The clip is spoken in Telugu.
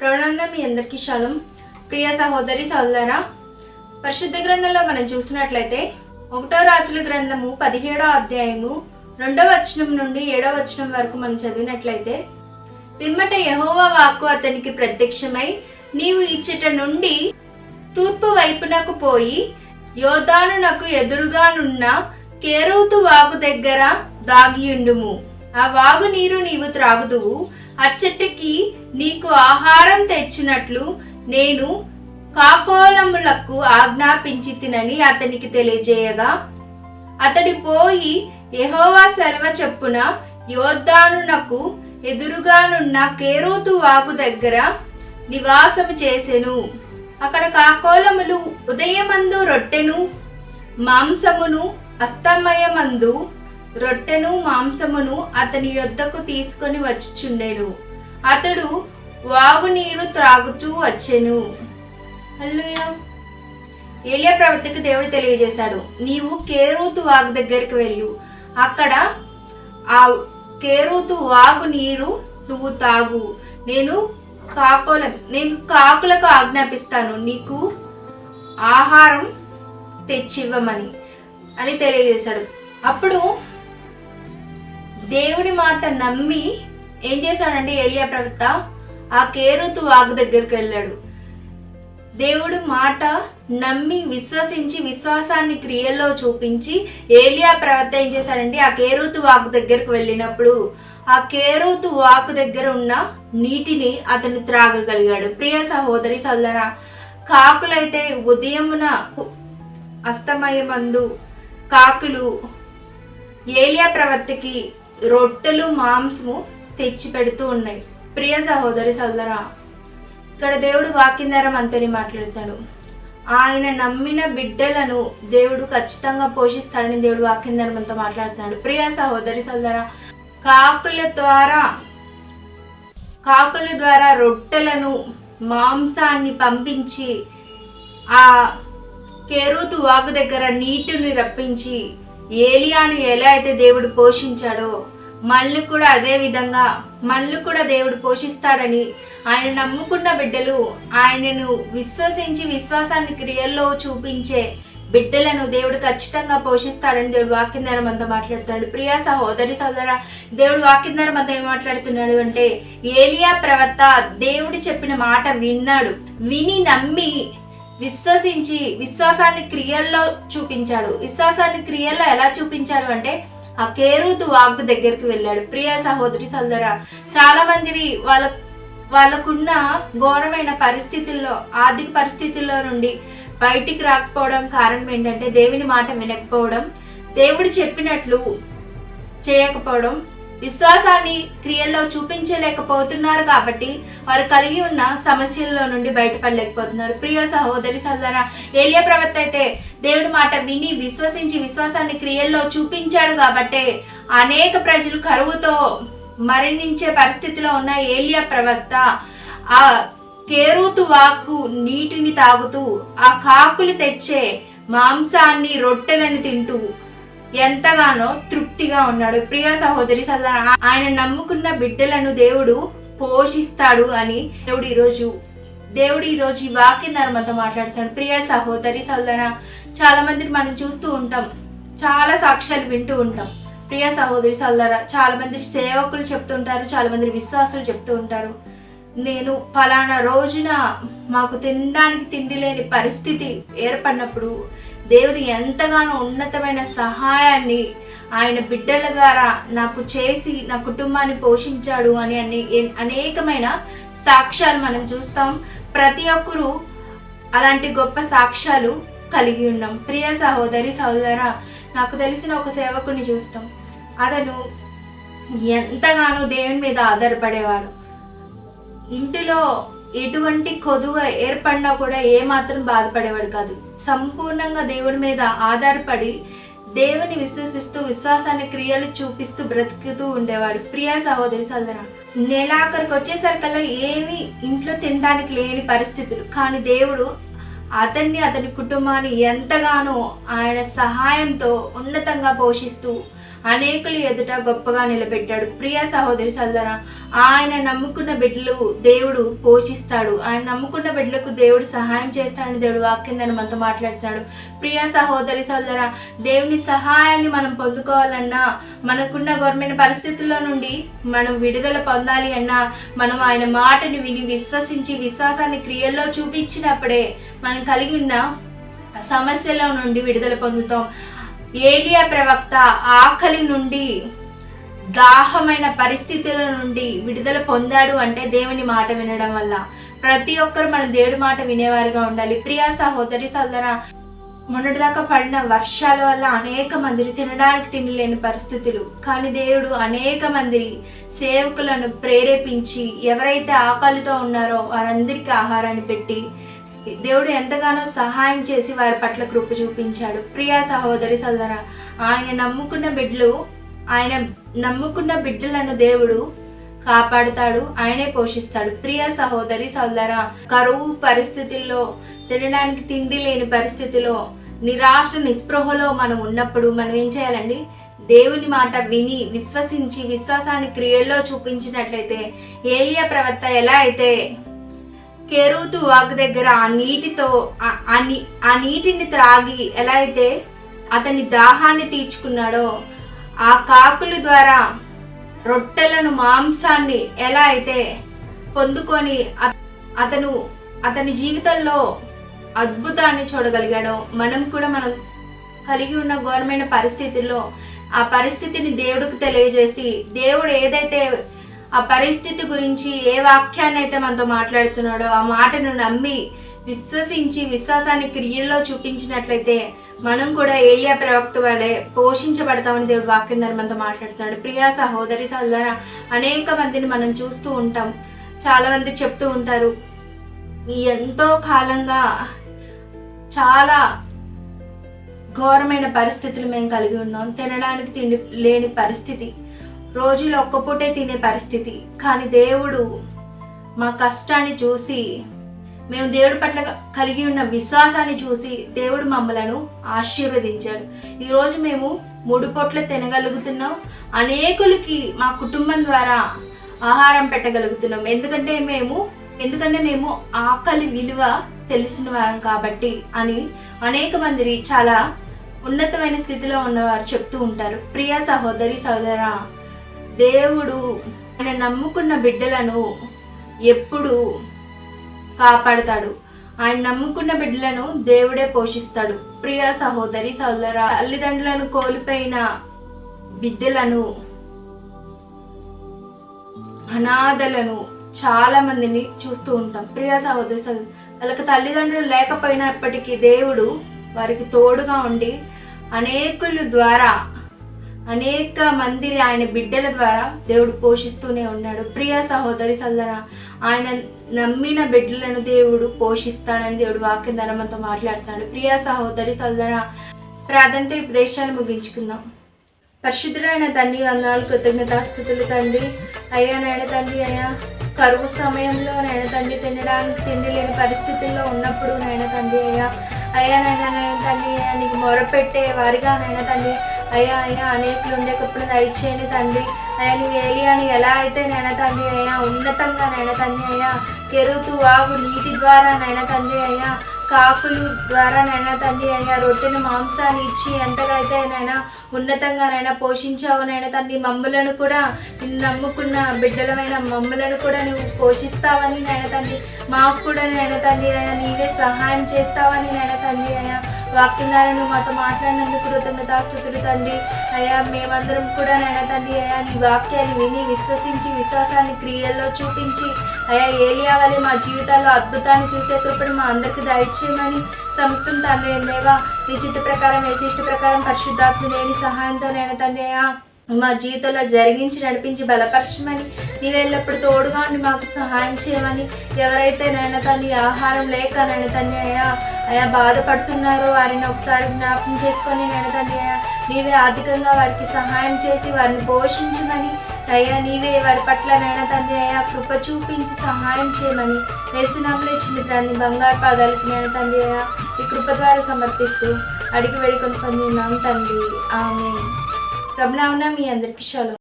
ప్రభునందు మీ అందరికీ షాలోం. ప్రియ సహోదరి సహోదరా, పరిశుద్ధ గ్రంథంలో మనం చూసినట్లయితే 1వ రాజుల గ్రంథము 17వ అధ్యాయము 2వ వచనం నుండి 7వ వచనం వరకు మనం చదివినట్లయితే, పిమ్మట యెహోవా వాక్కు అతనికి ప్రత్యక్షమై, నీవు ఇచ్చట నుండి తూర్పు వైపునకు పోయి యోర్దానునకు ఎదురుగానున్న కేరూతు వాగు దగ్గర దాగియుండుము. ఆ వాగు నీరు నీవు త్రాగుదువు. అచ్చటికి నీకు ఆహారం తెచ్చినట్లు నేను కాకోలములకు ఆజ్ఞాపించి తినని అతనికి తెలియజేయగా, అతడి పోయి యెహోవా సెలవ చెప్పున యోర్దానునకు ఎదురుగానున్న కేరూతు వాగు దగ్గర నివాసము చేసెను. అక్కడ కాకోలములు ఉదయమందు రొట్టెను మాంసమును, అస్తమయమందు రొట్టెను మాంసమును అతని యొద్దకు తీసుకొని వచ్చుచుండెను. అతడు వాగు నీరు త్రాగుతూ వచ్చెను. హల్లెలూయా. ఏలియా ప్రవక్తకు దేవుడు తెలియజేశాడు, నీవు కేరూతు వాగు దగ్గరికి వెళ్ళు, అక్కడ ఆ కేరూతు వాగు నీరు నువ్వు తాగు. నేను కాకులకు ఆజ్ఞాపిస్తాను, నీకు ఆహారం తెచ్చివ్వమని అని తెలియజేశాడు. అప్పుడు దేవుని మాట నమ్మి ఏం చేశాడంటే ఏలియా ప్రవక్త ఆ కేరూతు వాగు దగ్గరికి వెళ్ళాడు. దేవుడు మాట నమ్మి విశ్వసించి విశ్వాసాన్ని క్రియల్లో చూపించి ఏలియా ప్రవక్త ఏం చేశాడంటే ఆ కేరూతు వాగు దగ్గరికి వెళ్ళినప్పుడు ఆ కేరూతు వాగు దగ్గర ఉన్న నీటిని అతను త్రాగగలిగాడు. ప్రియ సహోదరి సోదరా, కాకులైతే ఉదయమున అస్తమయమందు కాకులు ఏలియా ప్రవక్తకి రొట్టెలు మాంసము తెచ్చి పెడుతూ ఉన్నాయి. ప్రియ సహోదరి సోదరా, ఇక్కడ దేవుడు వాక్యం ద్వారా మనతోని మాట్లాడతాడు. ఆయన నమ్మిన బిడ్డలను దేవుడు ఖచ్చితంగా పోషిస్తాడని దేవుడు వాక్యం ద్వారా మనతో మాట్లాడుతున్నాడు. ప్రియ సహోదరి సోదరా, కాకుల ద్వారా రొట్టెలను మాంసాన్ని పంపించి ఆ కేరూతు వాగు దగ్గర నీటిని రప్పించి ఏలియాను ఎలా అయితే దేవుడు పోషించాడో మళ్ళీ కూడా అదే విధంగా మళ్ళీ కూడా దేవుడు పోషిస్తాడని ఆయన నమ్ముకున్న బిడ్డలు, ఆయనను విశ్వసించి విశ్వాసాన్ని క్రియల్లో చూపించే బిడ్డలను దేవుడు ఖచ్చితంగా పోషిస్తాడని దేవుడు వాక్యం ద్వారా మనతో మాట్లాడుతున్నాడు. ప్రియా సహోదరి సోదరా, దేవుడు వాక్యం ద్వారా మనతో ఏం మాట్లాడుతున్నాడు అంటే, ఏలియా ప్రవక్త దేవుడు చెప్పిన మాట విన్నాడు, విని నమ్మి విశ్వసించి విశ్వాసాన్ని క్రియల్లో చూపించాడు. విశ్వాసాన్ని క్రియల్లో ఎలా చూపించాడు అంటే ఆ కేరూతు వాగు దగ్గరికి వెళ్ళాడు. ప్రియ సహోదరి సోదరా, చాలా మంది వాళ్ళకున్న ఘోరమైన పరిస్థితుల్లో, ఆర్థిక పరిస్థితుల్లో నుండి బయటికి రాకపోవడం కారణం ఏంటంటే దేవుని మాట వినకపోవడం, దేవుడు చెప్పినట్లు చేయకపోవడం, విశ్వాసాన్ని క్రియల్లో చూపించలేకపోతున్నారు. కాబట్టి వారు కలిగి ఉన్న సమస్యల్లో నుండి బయటపడలేకపోతున్నారు. ప్రియ సహోదరి సోదరా, ఏలియా ప్రవక్త అయితే దేవుడి మాట విని విశ్వసించి విశ్వాసాన్ని క్రియల్లో చూపించాడు. కాబట్టి అనేక ప్రజలు కరువుతో మరణించే పరిస్థితిలో ఉన్న ఏలియా ప్రవక్త ఆ కేరూతు వాగు నీటిని తాగుతూ ఆ కాకులు తెచ్చే మాంసాన్ని రొట్టెలను తింటూ ఎంతగానో తృప్తిగా ఉన్నాడు. ప్రియ సహోదరి సోదరా, ఆయన నమ్ముకున్న బిడ్డలను దేవుడు పోషిస్తాడు అని దేవుడు ఈరోజు ఈ వాక్యం ద్వారా మనతో మాట్లాడుతాడు. ప్రియ సహోదరి సోదరా, చాలా మందిని మనం చూస్తూ ఉంటాం, చాలా సాక్ష్యాలు వింటూ ఉంటాం. ప్రియ సహోదరి సోదరా, చాలా మంది సేవకులు చెప్తుంటారు, చాలా మంది విశ్వాసులు చెప్తూ ఉంటారు, నేను ఫలానా రోజున మాకు తినడానికి తిండి లేని పరిస్థితి ఏర్పడినప్పుడు దేవుడు ఎంతగానో ఉన్నతమైన సహాయాన్ని ఆయన బిడ్డల ద్వారా నాకు చేసి నా కుటుంబాన్ని పోషించాడు అని అనేకమైన సాక్ష్యాలు మనం చూస్తాం. ప్రతి ఒక్కరూ అలాంటి గొప్ప సాక్ష్యాలు కలిగి ఉన్నాం. ప్రియ సహోదరి సహోదరా, నాకు తెలిసిన ఒక సేవకుని చూస్తాం. అతను ఎంతగానో దేవుని మీద ఆధారపడేవాడు. ఇంటిలో ఎటువంటి కొదువ ఏర్పడినా కూడా ఏమాత్రం బాధపడేవాడు కాదు. సంపూర్ణంగా దేవుడి మీద ఆధారపడి దేవుని విశ్వసిస్తూ విశ్వాసాన్ని క్రియలు చూపిస్తూ బ్రతుకుతూ ఉండేవాడు. ప్రియ సహోదరి సోదరా, నెలాఖరికి వచ్చేసరికల్లా ఏమి ఇంట్లో తినడానికి లేని పరిస్థితులు, కానీ దేవుడు అతని కుటుంబాన్ని ఎంతగానో ఆయన సహాయంతో ఉన్నతంగా పోషిస్తూ అనేకుల ఎదుట గొప్పగా నిలబెట్టాడు. ప్రియ సహోదరి సోదరా, ఆయన నమ్ముకున్న బిడ్డలు దేవుడు పోషిస్తాడు. ఆయన నమ్ముకున్న బిడ్డలకు దేవుడు సహాయం చేస్తాడని దేవుడు వాక్యం దాన్ని మనతో మాట్లాడుతున్నాడు. ప్రియ సహోదరి సోదరా, దేవుని సహాయాన్ని మనం పొందుకోవాలన్నా, మనకున్న ఘోరమైన పరిస్థితుల్లో నుండి మనం విడుదల పొందాలి అన్నా, మనం ఆయన మాటని విని విశ్వసించి విశ్వాసాన్ని క్రియల్లో చూపించినప్పుడే మనం కలిగి ఉన్న సమస్యల నుండి విడుదల పొందుతాం. ఏలియా ప్రవక్త ఆకలి నుండి, దాహమైన పరిస్థితుల నుండి విడుదల పొందాడు అంటే దేవుని మాట వినడం వల్ల. ప్రతి ఒక్కరు మన దేవుడి మాట వినేవారుగా ఉండాలి. ప్రియా సహోదరి సోదరా, మొన్నటిదాకా పడిన వర్షాల వల్ల అనేక మందిని తినడానికి తిండి లేని పరిస్థితులు, కానీ దేవుడు అనేక మంది సేవకులను ప్రేరేపించి ఎవరైతే ఆకలితో ఉన్నారో వారందరికీ ఆహారాన్ని పెట్టి దేవుడు ఎంతగానో సహాయం చేసి వారి పట్ల కృప చూపించాడు. ప్రియా సహోదరి సోదరా, ఆయన నమ్ముకున్న బిడ్డలను దేవుడు కాపాడుతాడు, ఆయనే పోషిస్తాడు. ప్రియ సహోదరి సోదరా, కరువు పరిస్థితుల్లో, తినడానికి తిండి లేని పరిస్థితిలో, నిరాశ నిస్పృహలో మనం ఉన్నప్పుడు మనం ఏం చేయాలండి? దేవుని మాట విని విశ్వసించి విశ్వాసాన్ని క్రియల్లో చూపించినట్లయితే, ఏలియా ప్రవక్త ఎలా అయితే కెరూతు వాగు దగ్గర ఆ నీటిని త్రాగి ఎలా అయితే అతని దాహాన్ని తీర్చుకున్నాడో, ఆ కాకుల ద్వారా రొట్టెలను, మాంసాన్ని ఎలా అయితే పొందుకొని అతని జీవితంలో అద్భుతాన్ని చూడగలిగాడో, మనం కూడా మనం కలిగి ఉన్న ఘోరమైన పరిస్థితుల్లో ఆ పరిస్థితిని దేవుడికి తెలియజేసి, దేవుడు ఏదైతే ఆ పరిస్థితి గురించి ఏ వాక్యాన్ని అయితే మనతో మాట్లాడుతున్నాడో ఆ మాటను నమ్మి విశ్వసించి విశ్వాసాన్ని క్రియల్లో చూపించినట్లయితే మనం కూడా ఏలియా ప్రవక్త వలె పోషించబడతామని దేవుడు వాక్యం ద్వారా మనతో మాట్లాడుతున్నాడు. ప్రియా సహోదరి సోదరా, అనేక మందిని మనం చూస్తూ ఉంటాం. చాలా మంది చెప్తూ ఉంటారు, ఎంతో కాలంగా చాలా ఘోరమైన పరిస్థితులు మేము కలిగి ఉన్నాం, తినడానికి తిండి లేని పరిస్థితి, రోజులు ఒక్క పూటే తినే పరిస్థితి. కానీ దేవుడు మా కష్టాన్ని చూసి, మేము దేవుడి పట్ల కలిగి ఉన్న విశ్వాసాన్ని చూసి దేవుడు మమ్మలను ఆశీర్వదించాడు. ఈరోజు మేము 3 పూట్ల తినగలుగుతున్నాం, అనేకులకి మా కుటుంబం ద్వారా ఆహారం పెట్టగలుగుతున్నాం. ఎందుకంటే మేము ఆకలి విలువ తెలిసిన వారం కాబట్టి అని అనేక మంది చాలా ఉన్నతమైన స్థితిలో ఉన్నవారు చెప్తూ ఉంటారు. ప్రియ సహోదరి సోదరా, దేవుడు ఆయన నమ్ముకున్న బిడ్డలను ఎప్పుడు కాపాడుతాడు. ఆయన నమ్ముకున్న బిడ్డలను దేవుడే పోషిస్తాడు. ప్రియ సహోదరి సోదరా, తల్లిదండ్రులను కోల్పోయిన బిడ్డలను, అనాథలను చాలా మందిని చూస్తూ ఉంటాం. ప్రియ సహోదరి సోదరు, వాళ్ళకి తల్లిదండ్రులు లేకపోయినప్పటికీ దేవుడు వారికి తోడుగా ఉండి అనేక మంది ఆయన బిడ్డల ద్వారా దేవుడు పోషిస్తూనే ఉన్నాడు. ప్రియ సహోదరి సోదరా, ఆయన నమ్మిన బిడ్డలను దేవుడు పోషిస్తాడని దేవుడు వాక్యం ద్వారా మనతో మాట్లాడుతున్నాడు. ప్రియ సహోదరి సోదరా, ప్రార్థనతో ఈ ప్రదేశాన్ని ముగించుకుందాం. పరిశుద్ధుడైన తండ్రి, వందనాలు, కృతజ్ఞతాస్తుతులు తండ్రి. అయ్యా నాయన తండ్రి, అయ్యా కరువు సమయంలో నాయన తండ్రి తినడానికి తిండి లేని పరిస్థితుల్లో ఉన్నప్పుడు నాయన తండ్రి, అయ్యా నాయన తండ్రి నీకు మొరపెట్టే వారిగా నాయన తండ్రి అయ్యా అనేకులు ఉండేటప్పుడు దయచేయండి తండ్రి. అయ్యా నువ్వు ఏలియాని ఎలా అయితే నాయన తండ్రి ఉన్నతంగా నాయన తండ్రి కెరూతు వాగు నీటి ద్వారా నాయన తండ్రి కాకులు ద్వారా నాయన తండ్రి రొట్టెను మాంసాన్ని ఇచ్చి ఎంతగా అయితే ఉన్నతంగా పోషించావు నాయన తండ్రి. మమ్మలను కూడా నిన్ను నమ్ముకున్న బిడ్డలమైన మమ్మలను కూడా నువ్వు పోషిస్తావని నాయన తండ్రి, మాకు కూడా నాయన తండ్రి నీవే సహాయం చేస్తావని నాయన తండ్రి వాక్యం ద్వారా నువ్వు మాతో మాట్లాడినందుకు కృతజ్ఞతాస్తుతులు తండ్రి. మేమందరం కూడా నాయన తండ్రి నీ వాక్యాన్ని విని విశ్వసించి విశ్వాసాన్ని క్రియల్లో చూపించి ఏలియా వలె మా జీవితాల్లో అద్భుతాన్ని చూసే కృపను మా అందరికీ దయచేయమని సమస్తం తండ్రి లేవా నీ చిత్త ప్రకారం యశిష్ట ప్రకారం పరిశుద్ధాత్మ లేని సహాయంతో నాయన తండ్రి మా జీవితంలో జరిగించి నడిపించి బలపరచమని, నీవు ఎల్లప్పుడు తోడుగా ఉండి మాకు సహాయం చేయమని, ఎవరైతే నాయన తండ్రి ఆహారం లేక నాయన తండ్రి బాధపడుతున్నారో వారిని ఒకసారి జ్ఞాపకం చేసుకొని నాయన తండ్రి నీవే ఆర్థికంగా వారికి సహాయం చేసి వారిని పోషించమని, నీవే వారి పట్ల నాయన తండ్రి కృప చూపించి సహాయం చేయమని వేసినాములే చిన్న ప్రాణి బంగారు పాదాలకి నాయన తండ్రి ఈ కృప ద్వారా సమర్పిస్తూ అడిగి వేడుకొని పొందినాం తండ్రి. ఆమేన్. ప్రభునామమున మీ అందరికీ షాలోమ్.